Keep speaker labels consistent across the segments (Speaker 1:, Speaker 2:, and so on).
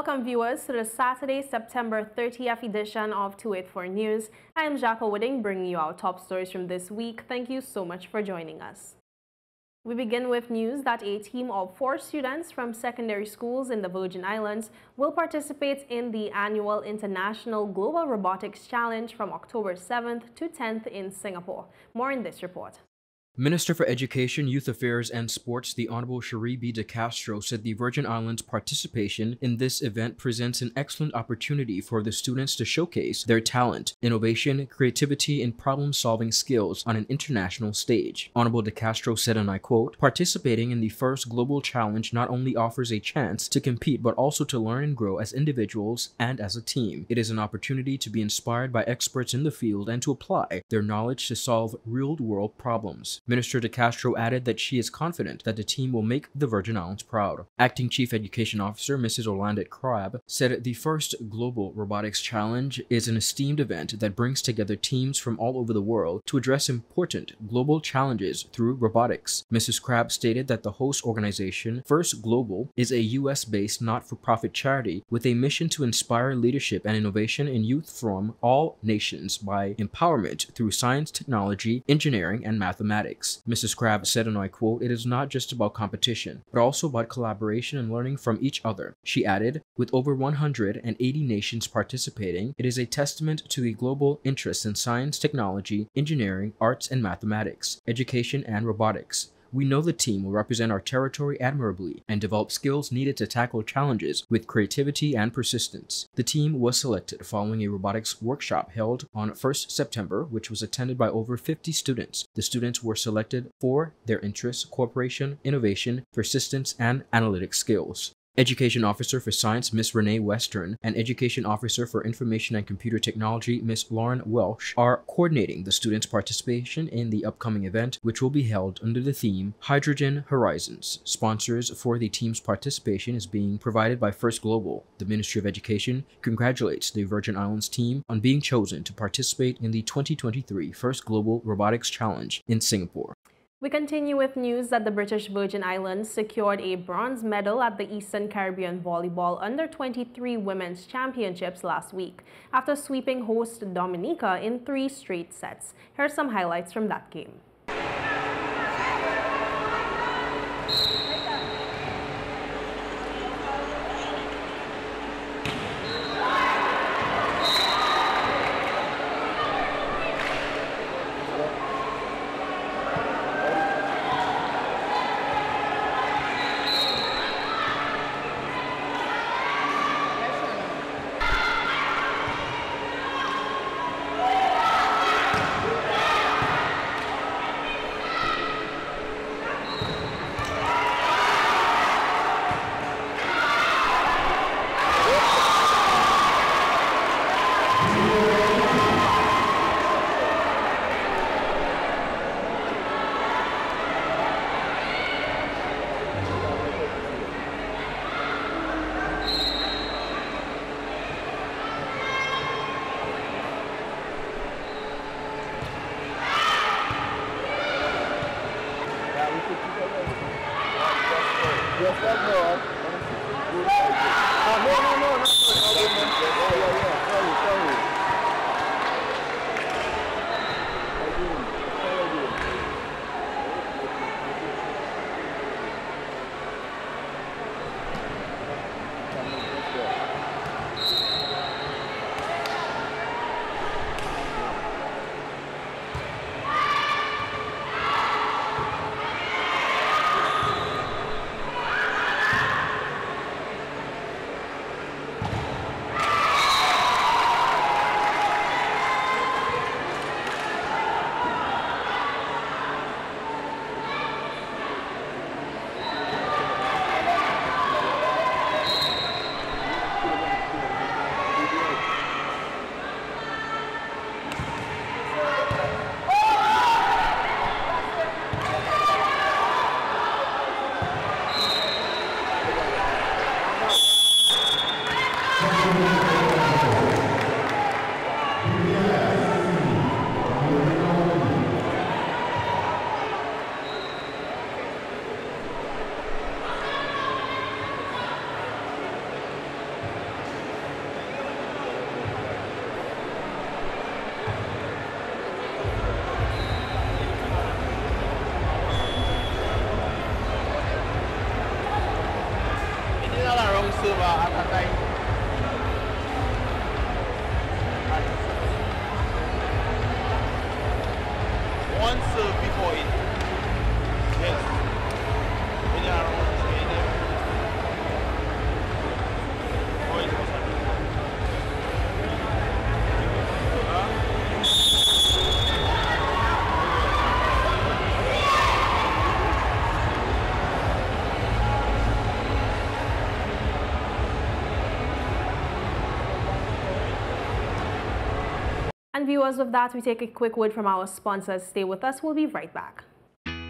Speaker 1: Welcome viewers to the Saturday, September 30th edition of 284 News. I am Jacko Wooding bringing you our top stories from this week. Thank you so much for joining us. We begin with news that a team of 4 students from secondary schools in the Virgin Islands will participate in the annual International Global Robotics Challenge from October 7th to 10th in Singapore. More in this report.
Speaker 2: Minister for Education, Youth Affairs and Sports, the Honorable Cherie B. de Castro, said the Virgin Islands' participation in this event presents an excellent opportunity for the students to showcase their talent, innovation, creativity, and problem-solving skills on an international stage. Honorable de Castro said, and I quote, "Participating in the first global challenge not only offers a chance to compete but also to learn and grow as individuals and as a team. It is an opportunity to be inspired by experts in the field and to apply their knowledge to solve real-world problems." Minister de Castro added that she is confident that the team will make the Virgin Islands proud. Acting Chief Education Officer Mrs. Orlando Crabbe said the first Global Robotics Challenge is an esteemed event that brings together teams from all over the world to address important global challenges through robotics. Mrs. Crabbe stated that the host organization, First Global, is a U.S.-based not-for-profit charity with a mission to inspire leadership and innovation in youth from all nations by empowerment through science, technology, engineering, and mathematics. Mrs. Crabbe said, and I quote, "It is not just about competition, but also about collaboration and learning from each other." She added, with over 180 nations participating, it is a testament to the global interest in science, technology, engineering, arts and mathematics, education and robotics. We know the team will represent our territory admirably and develop skills needed to tackle challenges with creativity and persistence. The team was selected following a robotics workshop held on 1st September, which was attended by over 50 students. The students were selected for their interests, cooperation, innovation, persistence, and analytic skills. Education Officer for Science, Ms. Renee Western, and Education Officer for Information and Computer Technology, Ms. Lauren Welsh, are coordinating the students' participation in the upcoming event, which will be held under the theme Hydrogen Horizons. Sponsors for the team's participation is being provided by First Global. The Ministry of Education congratulates the Virgin Islands team on being chosen to participate in the 2023 First Global Robotics Challenge in Singapore.
Speaker 1: We continue with news that the British Virgin Islands secured a bronze medal at the Eastern Caribbean Volleyball Under-23 Women's Championships last week after sweeping host Dominica in 3 straight sets. Here are some highlights from that game.
Speaker 3: serve before it. Yes. When you are around, say them. Oh, it was happening.
Speaker 1: And viewers, with that, we take a quick word from our sponsors. Stay with us. We'll be right back.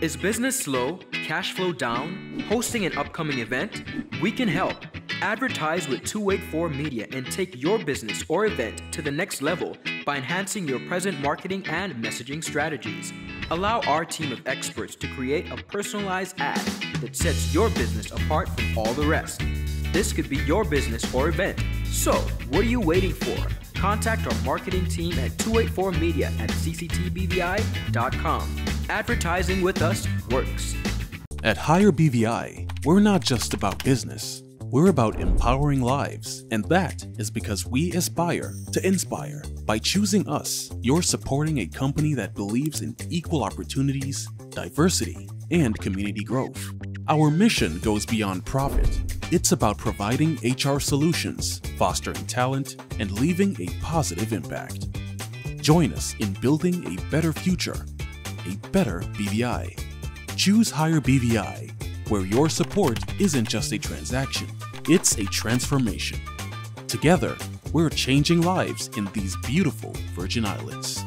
Speaker 2: Is business slow? Cash flow down? Hosting an upcoming event? We can help. Advertise with 284 Media and take your business or event to the next level by enhancing your present marketing and messaging strategies. Allow our team of experts to create a personalized ad that sets your business apart from all the rest. This could be your business or event. So, what are you waiting for? Contact our marketing team at 284media@cctbvi.com. Advertising with us works.
Speaker 4: At Higher BVI, we're not just about business. We're about empowering lives, and that is because we aspire to inspire. By choosing us, you're supporting a company that believes in equal opportunities, diversity, and community growth. Our mission goes beyond profit. It's about providing HR solutions, fostering talent, and leaving a positive impact. Join us in building a better future, a better BVI. Choose Higher BVI, where your support isn't just a transaction, it's a transformation. Together, we're changing lives in these beautiful Virgin Islands.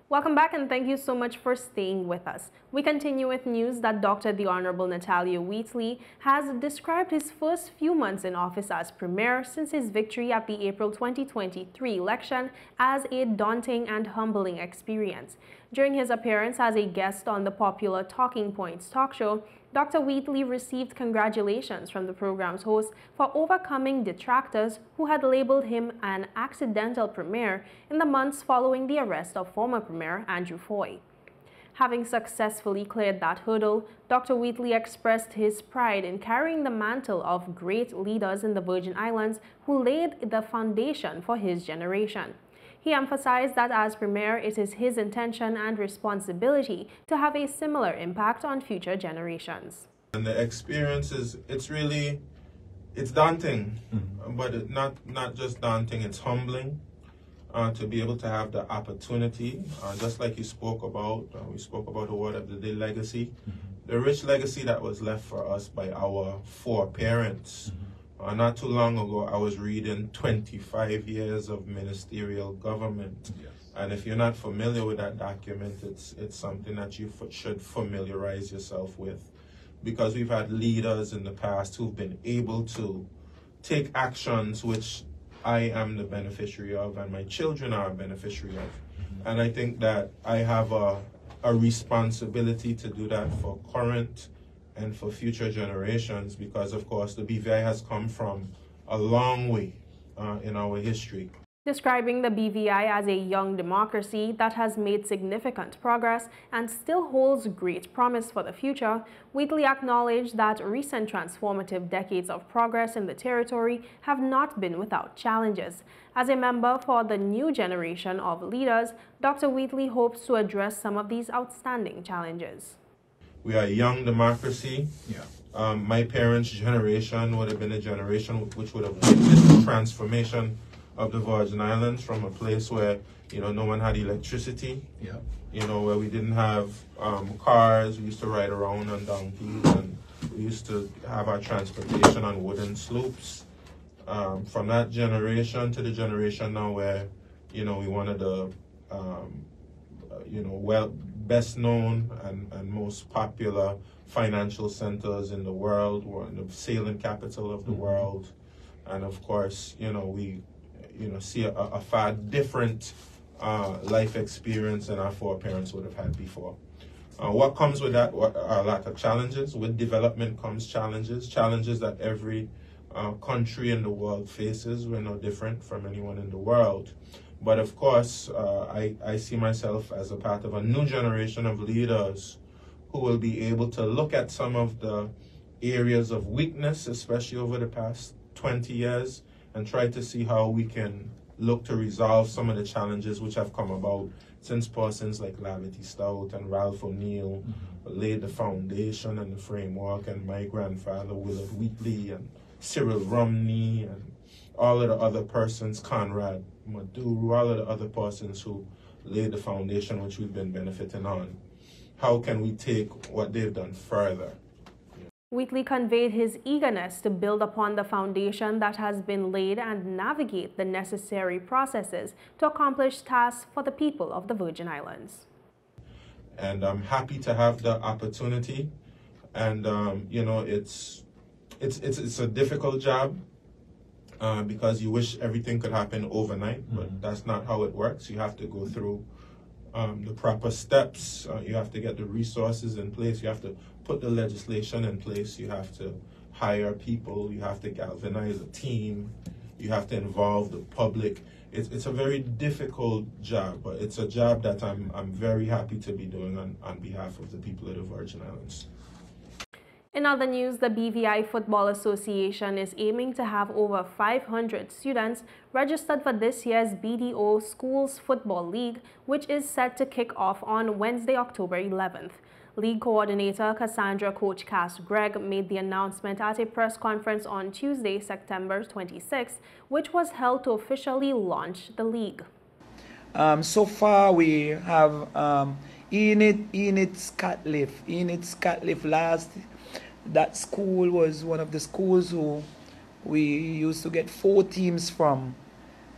Speaker 1: Welcome back, and thank you so much for staying with us. We continue with news that Dr. the Honorable Natalia Wheatley has described his first few months in office as Premier since his victory at the April 2023 election as a daunting and humbling experience. During his appearance as a guest on the popular Talking Points talk show, Dr. Wheatley received congratulations from the program's host for overcoming detractors who had labeled him an accidental premier in the months following the arrest of former Premier Andrew Foy. Having successfully cleared that hurdle, Dr. Wheatley expressed his pride in carrying the mantle of great leaders in the Virgin Islands who laid the foundation for his generation. He emphasized that as Premier, it is his intention and responsibility to have a similar impact on future generations.
Speaker 5: And the experience is, it's daunting, but not just daunting, it's humbling to be able to have the opportunity, just like you spoke about, we spoke about the word of the day, legacy, the rich legacy that was left for us by our foreparents. Not too long ago, I was reading 25 years of ministerial government. Yes. And if you're not familiar with that document, it's something that you should familiarize yourself with. Because we've had leaders in the past who've been able to take actions which I am the beneficiary of and my children are a beneficiary of. And I think that I have a responsibility to do that for current and for future generations, because of course the BVI has come from a long way in our history.
Speaker 1: Describing the BVI as a young democracy that has made significant progress and still holds great promise for the future, Wheatley acknowledged that recent transformative decades of progress in the territory have not been without challenges. As a member for the new generation of leaders, Dr. Wheatley hopes to address some of these outstanding challenges.
Speaker 5: We are a young democracy. Yeah. My parents' generation would have been a generation which would have witnessed the transformation of the Virgin Islands from a place where, no one had electricity, where we didn't have cars. We used to ride around on donkeys, and we used to have our transportation on wooden sloops. From that generation to the generation now where, we wanted the, best known and most popular financial centers in the world. We're in the sailing capital of the world. And of course, we see a far different life experience than our foreparents would have had before. What comes with that? Are a lot of challenges. With development comes challenges that every country in the world faces. We're no different from anyone in the world. But of course, I see myself as a part of a new generation of leaders who will be able to look at some of the areas of weakness, especially over the past 20 years, and try to see how we can look to resolve some of the challenges which have come about since persons like Lavity Stout and Ralph O'Neill laid the foundation and the framework, and my grandfather Willard Wheatley and Cyril Romney and all of the other persons, Conrad Maduro, all of the other persons who laid the foundation which we've been benefiting on. How can we take what they've done further?
Speaker 1: Wheatley conveyed his eagerness to build upon the foundation that has been laid and navigate the necessary processes to accomplish tasks for the people of the Virgin Islands.
Speaker 5: And I'm happy to have the opportunity. And you know, it's a difficult job because you wish everything could happen overnight, but that's not how it works. You have to go through the proper steps. You have to get the resources in place. You have to put the legislation in place. You have to hire people. You have to galvanize a team. You have to involve the public. It's a very difficult job, but it's a job that I'm very happy to be doing on behalf of the people of the Virgin Islands.
Speaker 1: In other news, the BVI Football Association is aiming to have over 500 students registered for this year's BDO Schools Football League, which is set to kick off on Wednesday, October 11th. League coordinator Cassandra Coach Cass Gregg made the announcement at a press conference on Tuesday, September 26th, which was held to officially launch the league.
Speaker 6: So far we have Enid Scatliff last. That school was one of the schools who we used to get 4 teams from,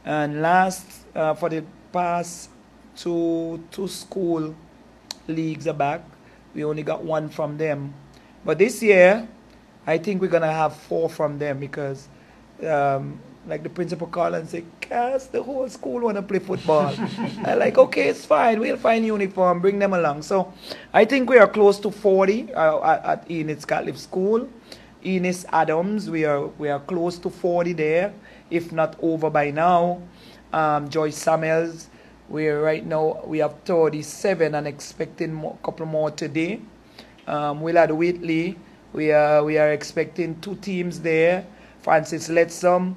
Speaker 6: and last for the past two school leagues back, we only got 1 from them. But this year, I think we're gonna have 4 from them because, like the principal called and said, "Cass, the whole school wanna play football." I'm like, okay, it's fine. We'll find uniform, bring them along. So I think we are close to 40 at Enid Scatliff School. Eunice Adams, we are close to 40 there, if not over by now. Joyce Samuels, right now we have 37 and expecting a couple more today. Willard Wheatley, we are expecting 2 teams there. Francis Letsom,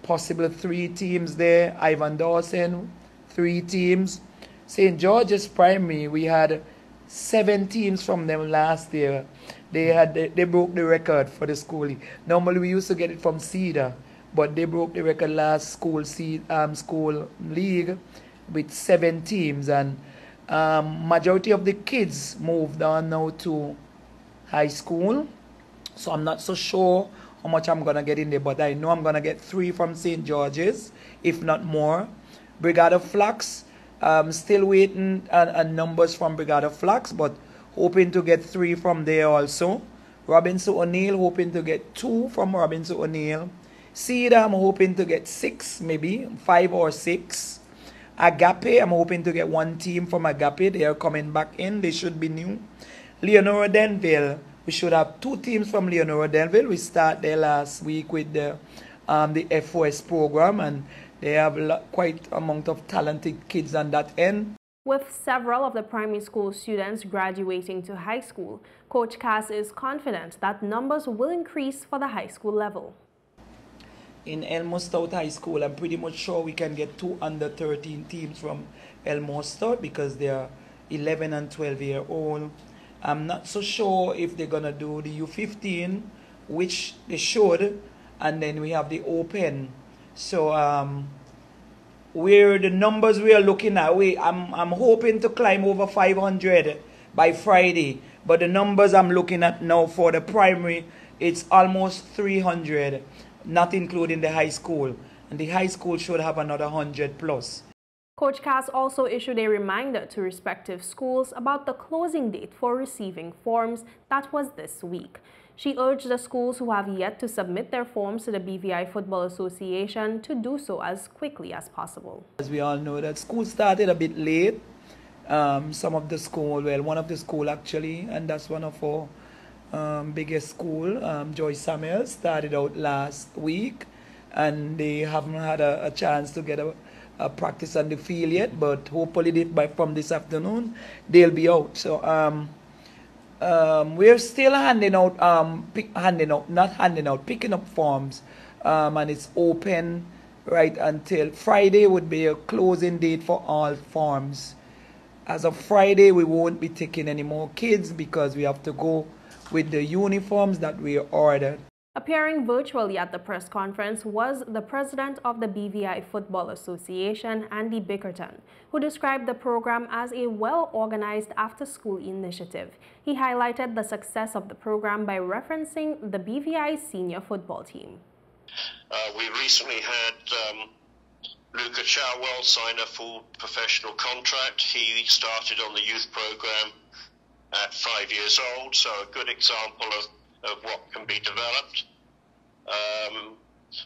Speaker 6: possible 3 teams there. Ivan Dawson, 3 teams. St. George's Primary, we had 7 teams from them last year. They broke the record for the school league. Normally we used to get it from Cedar, but they broke the record last school league with 7 teams, and majority of the kids moved on now to high school. So I'm not so sure how much I'm gonna get in there, but I know I'm gonna get 3 from St. George's, if not more. Brigada Flax, still waiting on numbers from Brigada Flax, but hoping to get 3 from there also. Robinson O'Neill, hoping to get 2 from Robinson O'Neill. Cedar, I'm hoping to get 6, maybe 5 or 6. Agape, I'm hoping to get 1 team from Agape. They are coming back in. They should be new. Leonora Denville, we should have 2 teams from Leonora Denville. We start there last week with the FOS program, and they have quite amount of talented kids on that end.
Speaker 1: With several of the primary school students graduating to high school, Coach Cass is confident that numbers will increase for the high school level.
Speaker 6: In Elmo Stout High School, I'm pretty much sure we can get 2 under 13 teams from Elmo Stout because they are 11 and 12-year-old. I'm not so sure if they're going to do the U15, which they should, and then we have the Open. So where the numbers we are looking at, I'm hoping to climb over 500 by Friday, but the numbers I'm looking at now for the primary, it's almost 300. Not including the high school, and the high school should have another 100 plus.
Speaker 1: Coach Cass also issued a reminder to respective schools about the closing date for receiving forms that was this week. She urged the schools who have yet to submit their forms to the BVI Football Association to do so as quickly as possible.
Speaker 6: As we all know, that school started a bit late. Some of the school, well, one of the school actually, and that's one of our biggest school, Joyce Samuels, started out last week, and they haven't had a chance to get a practice on the field yet, but hopefully from this afternoon they'll be out. So we're still picking up forms, and it's open right until Friday would be a closing date for all forms. As of Friday, we won't be taking any more kids because we have to go with the uniforms that we ordered.
Speaker 1: Appearing virtually at the press conference was the president of the BVI Football Association, Andy Bickerton, who described the program as a well-organized after-school initiative. He highlighted the success of the program by referencing the BVI senior football team.
Speaker 7: We recently had Luca Charwell sign a full professional contract. He started on the youth program at 5 years old, so a good example of what can be developed.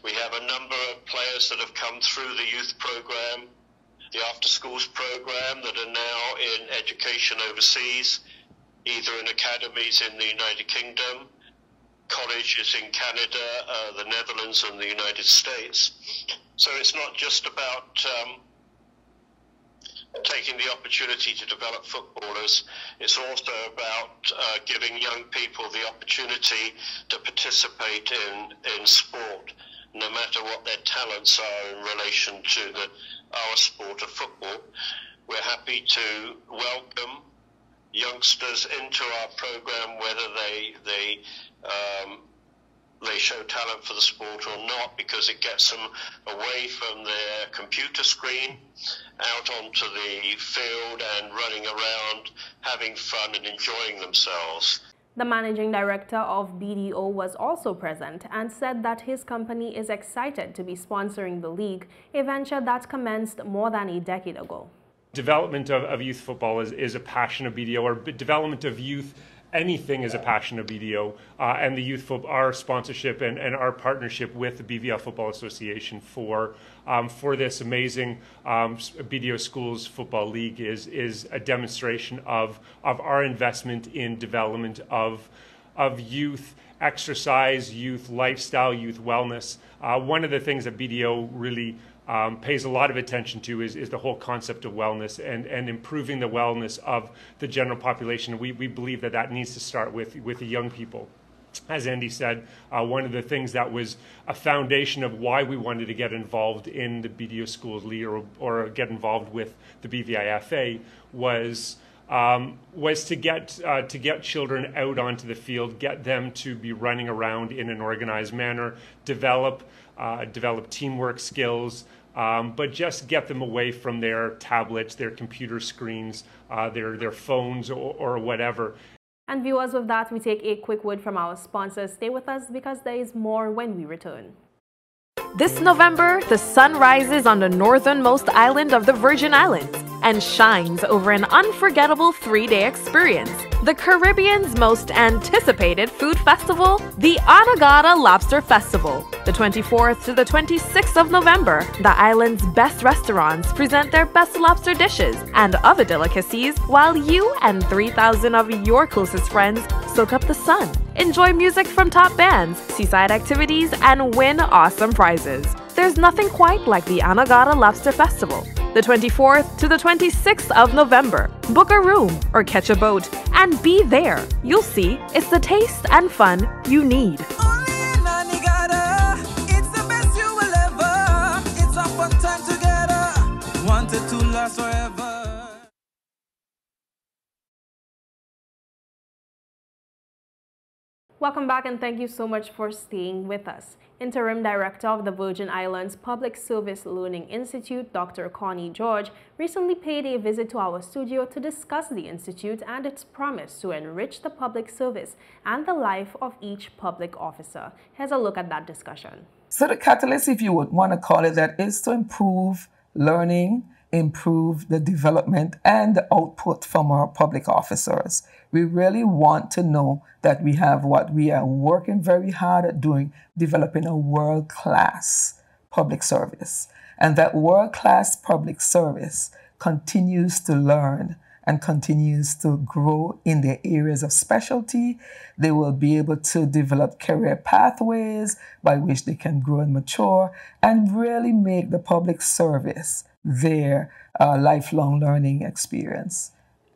Speaker 7: We have a number of players that have come through the youth program, the after schools program, that are now in education overseas, either in academies in the United Kingdom, colleges in Canada, the Netherlands and the United States. So it's not just about taking the opportunity to develop footballers, it's also about giving young people the opportunity to participate in sport, no matter what their talents are in relation to our sport of football. We're happy to welcome youngsters into our program, whether they show talent for the sport or not, because it gets them away from their computer screen out onto the field and running around, having fun and enjoying themselves.
Speaker 1: The managing director of BDO was also present and said that his company is excited to be sponsoring the league, a venture that commenced more than a decade ago.
Speaker 8: Development of youth football is a passion of BDO, or development of youth anything is a passion of BDO, and the youth our sponsorship and our partnership with the BVI Football Association for this amazing BDO Schools Football League is a demonstration of our investment in development of youth exercise, youth lifestyle, youth wellness. One of the things that BDO really pays a lot of attention to is the whole concept of wellness and improving the wellness of the general population. We believe that needs to start with the young people. As Andy said, one of the things that was a foundation of why we wanted to get involved in the BDO Schools League or get involved with the BVIFA was to get children out onto the field, get them to be running around in an organized manner, develop teamwork skills, but just get them away from their tablets, their computer screens, their phones or whatever.
Speaker 1: And viewers, with that, we take a quick word from our sponsors. Stay with us because there is more when we return.
Speaker 9: This November, the sun rises on the northernmost island of the Virgin Islands and shines over an unforgettable 3-day experience. The Caribbean's most anticipated food festival, the Anegada Lobster Festival. The 24th to the 26th of November, the island's best restaurants present their best lobster dishes and other delicacies while you and 3,000 of your closest friends soak up the sun. Enjoy music from top bands, seaside activities, and win awesome prizes. There's nothing quite like the Anegada Lobster Festival. The 24th to the 26th of November. Book a room or catch a boat and be there. You'll see it's the taste and fun you need.
Speaker 1: Welcome back and thank you so much for staying with us. Interim Director of the Virgin Islands Public Service Learning Institute, Dr. Connie George, recently paid a visit to our studio to discuss the institute and its promise to enrich the public service and the life of each public officer. Here's a look at that discussion.
Speaker 10: So the catalyst, if you would want to call it that, is to improve learning, improve the development and the output from our public officers. We really want to know that we have what we are working very hard at doing, developing a world-class public service. And that world-class public service continues to learn and continues to grow in their areas of specialty. They will be able to develop career pathways by which they can grow and mature and really make the public service their lifelong learning experience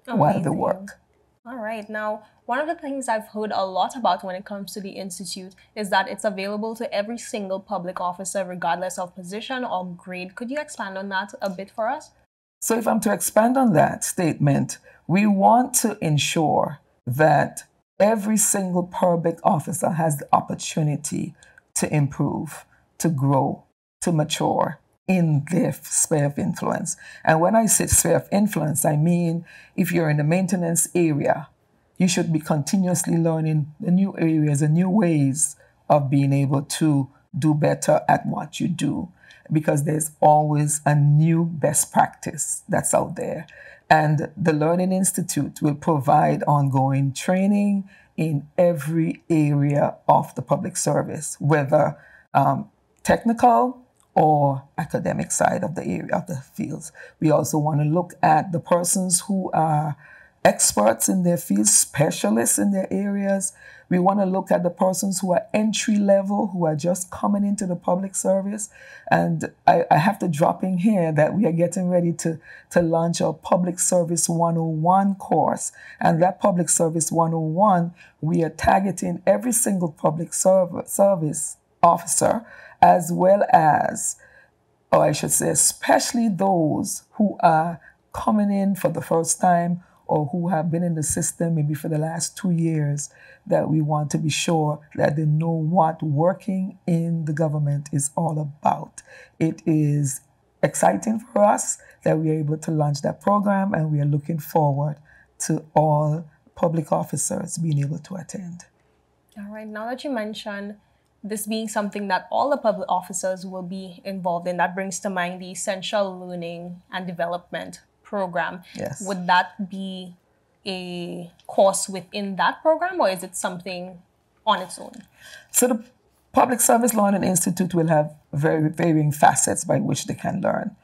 Speaker 10: while they work.
Speaker 1: All right. Now, one of the things I've heard a lot about when it comes to the Institute is that it's available to every single public officer, regardless of position or grade. Could you expand on that a bit for us?
Speaker 10: So if I'm to expand on that statement, we want to ensure that every single public officer has the opportunity to improve, to grow, to mature in their sphere of influence. And when I say sphere of influence, I mean if you're in the maintenance area, you should be continuously learning the new areas, the new ways of being able to do better at what you do, because there's always a new best practice that's out there. And the Learning Institute will provide ongoing training in every area of the public service, whether technical or academic side of the area of the fields. We also want to look at the persons who are experts in their fields, specialists in their areas. We want to look at the persons who are entry level, who are just coming into the public service. And I have to drop in here that we are getting ready to launch our Public Service 101 course. And that Public Service 101, we are targeting every single public service officer, as well as, or I should say, especially those who are coming in for the first time or who have been in the system maybe for the last 2 years, that we want to be sure that they know what working in the government is all about. It is exciting for us that we are able to launch that program, and we are looking forward to all public officers being able to attend.
Speaker 1: All right, now that you mentioned this being something that all the public officers will be involved in, that brings to mind the Essential Learning and Development Program.
Speaker 10: Yes.
Speaker 1: Would that be a course within that program, or is it something on its own?
Speaker 10: So the Public Service Learning Institute will have very varying facets by which they can learn.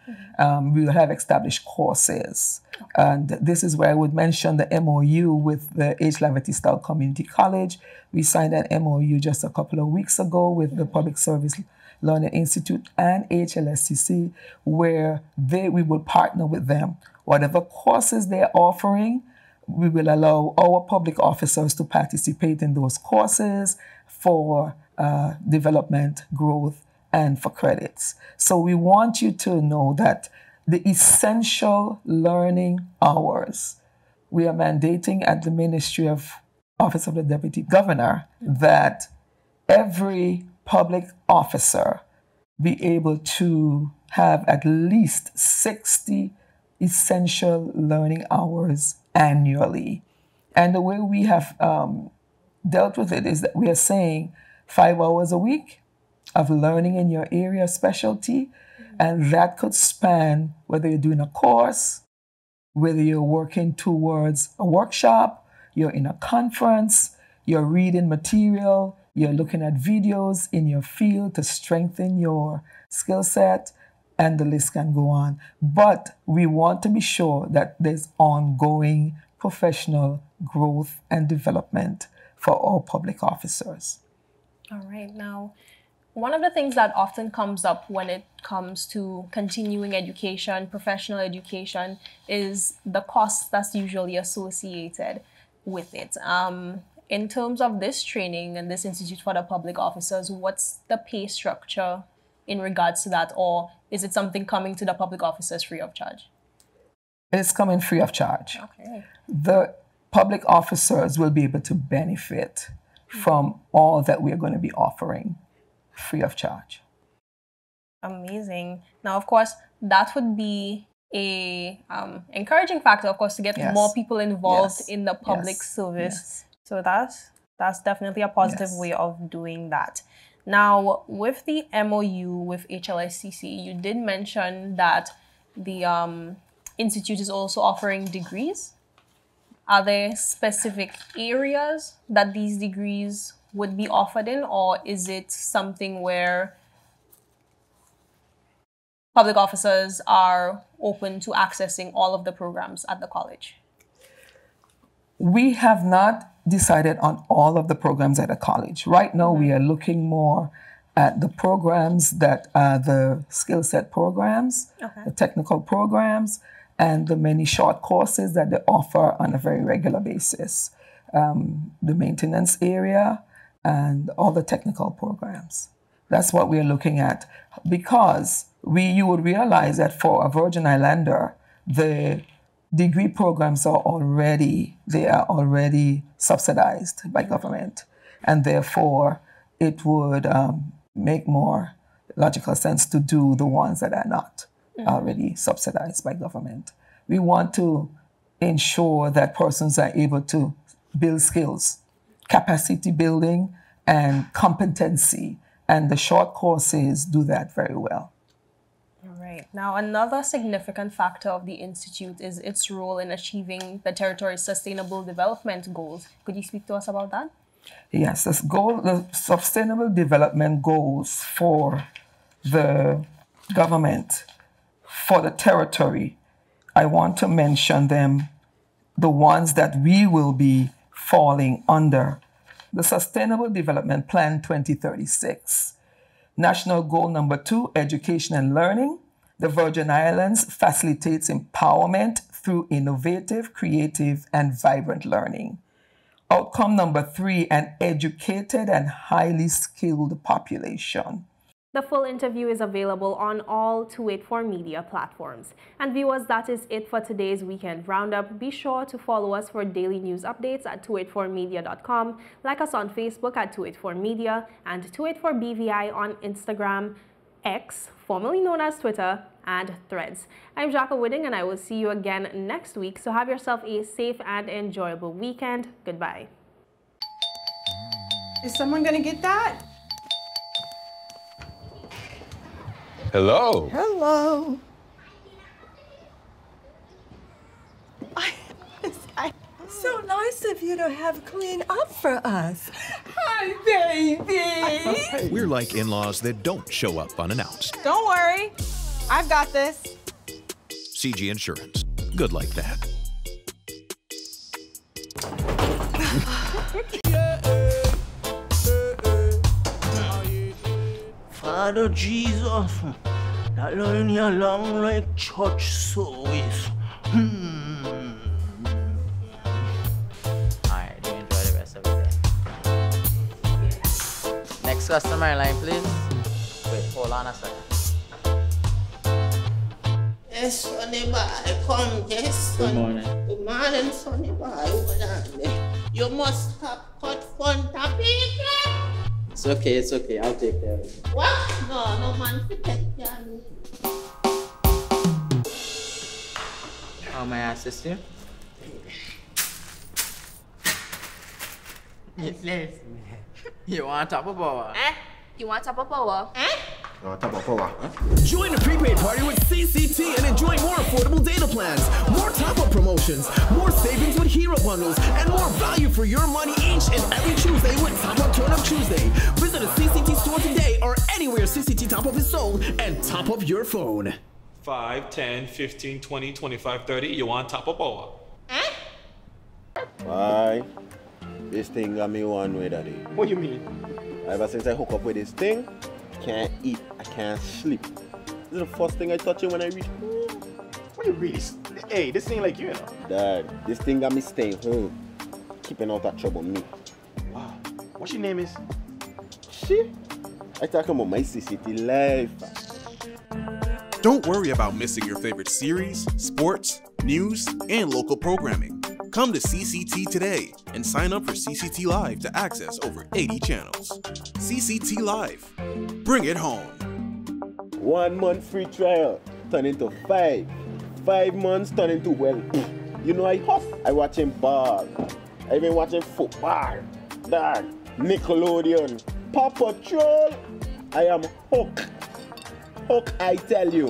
Speaker 10: We will have established courses. And this is where I would mention the MOU with the H. Laverty Style Community College. We signed an MOU just a couple of weeks ago with the Public Service Learning Institute and HLSCC, where we will partner with them. Whatever courses they're offering, we will allow our public officers to participate in those courses for development, growth, and for credits. So we want you to know that the essential learning hours, we are mandating at the Ministry of Office of the Deputy Governor that every public officer be able to have at least 60 essential learning hours annually. And the way we have dealt with it is that we are saying 5 hours a week of learning in your area of specialty, and that could span whether you're doing a course, whether you're working towards a workshop, you're in a conference, you're reading material, you're looking at videos in your field to strengthen your skill set, and the list can go on. But we want to be sure that there's ongoing professional growth and development for all public officers.
Speaker 1: All right. Now, one of the things that often comes up when it comes to continuing education, professional education, is the cost that's usually associated with it. In terms of this training and this Institute for the Public Officers, what's the pay structure in regards to that, or is it something coming to the public officers free of charge?
Speaker 10: It's coming free of charge.
Speaker 1: Okay.
Speaker 10: The public officers will be able to benefit from all that we are going to be offering free of charge.
Speaker 1: Amazing. Now, of course, that would be a encouraging factor, of course, to get more people involved in the public service. So that's definitely a positive way of doing that. Now, with the MOU with HLSCC, you did mention that the Institute is also offering degrees. Are there specific areas that these degrees would be offered in, or is it something where public officers are open to accessing all of the programs at the college?
Speaker 10: We have not decided on all of the programs at a college. Right now, we are looking more at the programs that are the skill set programs, the technical programs, and the many short courses that they offer on a very regular basis. the maintenance area, and all the technical programs. That's what we're looking at, because you would realize that for a Virgin Islander, the degree programs are already subsidized by government, and therefore it would make more logical sense to do the ones that are not already subsidized by government. We want to ensure that persons are able to build skills, capacity building, and competency, and the short courses do that very well.
Speaker 1: All right. Now, another significant factor of the Institute is its role in achieving the territory's sustainable development goals. Could you speak to us about that?
Speaker 10: Yes, the sustainable development goals for the government, for the territory, I want to mention them, the ones that we will be falling under. The Sustainable Development Plan 2036. National Goal number 2, education and learning. The Virgin Islands facilitates empowerment through innovative, creative, and vibrant learning. Outcome number 3, an educated and highly skilled population.
Speaker 1: The full interview is available on all 284 media platforms. And viewers, that is it for today's Weekend Roundup. Be sure to follow us for daily news updates at 284media.com, like us on Facebook at 284media, and 284BVI on Instagram, X, formerly known as Twitter, and Threads. I'm Jacko Wooding, and I will see you again next week. So have yourself a safe and enjoyable weekend. Goodbye.
Speaker 11: Is someone going to get that?
Speaker 12: Hello.
Speaker 11: Hello. So nice of you to have cleaned up for us. Hi, baby.
Speaker 12: We're like in-laws that don't show up unannounced.
Speaker 11: Don't worry. I've got this.
Speaker 12: CG Insurance. Good like that.
Speaker 3: Father Jesus, that line here long like church service.
Speaker 13: Alright, do enjoy the rest of the day. Next customer line, please. Wait, hold on a second.
Speaker 3: Yes, Sonny boy, come, yes, son.
Speaker 13: Good morning.
Speaker 3: Good morning, Sonny boy. Hold on. You must have cut fun topic.
Speaker 13: It's okay, I'll take care of it.
Speaker 3: What? No man, take care of me.
Speaker 13: How may I assist you?
Speaker 3: Yes.
Speaker 13: You want top of power?
Speaker 14: You want top of power?
Speaker 15: Join the prepaid party with CCT and enjoy more affordable data plans, more top-up promotions, more savings with hero bundles, and more value for your money each and every Tuesday with Top Up Turn Up Tuesday. Visit a CCT store today or anywhere CCT Top Up is sold and top up your phone.
Speaker 16: 5, 10, 15, 20, 25, 30. You want top up power?
Speaker 17: Aye. This thing got me one way, Daddy.
Speaker 16: What do you mean?
Speaker 17: Ever since I hook up with this thing, I can't eat, I can't sleep. This is the first thing I touch it when I reach home.
Speaker 16: What do you really? Hey, this ain't like you know.
Speaker 17: Dad, this thing got me staying home, keeping out of trouble me.
Speaker 16: Wow. What your name is?
Speaker 17: Shit. I talking about my CCT life.
Speaker 4: Don't worry about missing your favorite series, sports, news, and local programming. Come to CCT today and sign up for CCT Live to access over 80 channels. CCT Live. Bring it home.
Speaker 17: 1 month free trial turn into 5. 5 months turn into, well, you know I watching ball. I been watching football. Dad, Nickelodeon, Paw Patrol. I am hooked. Hook, I tell you.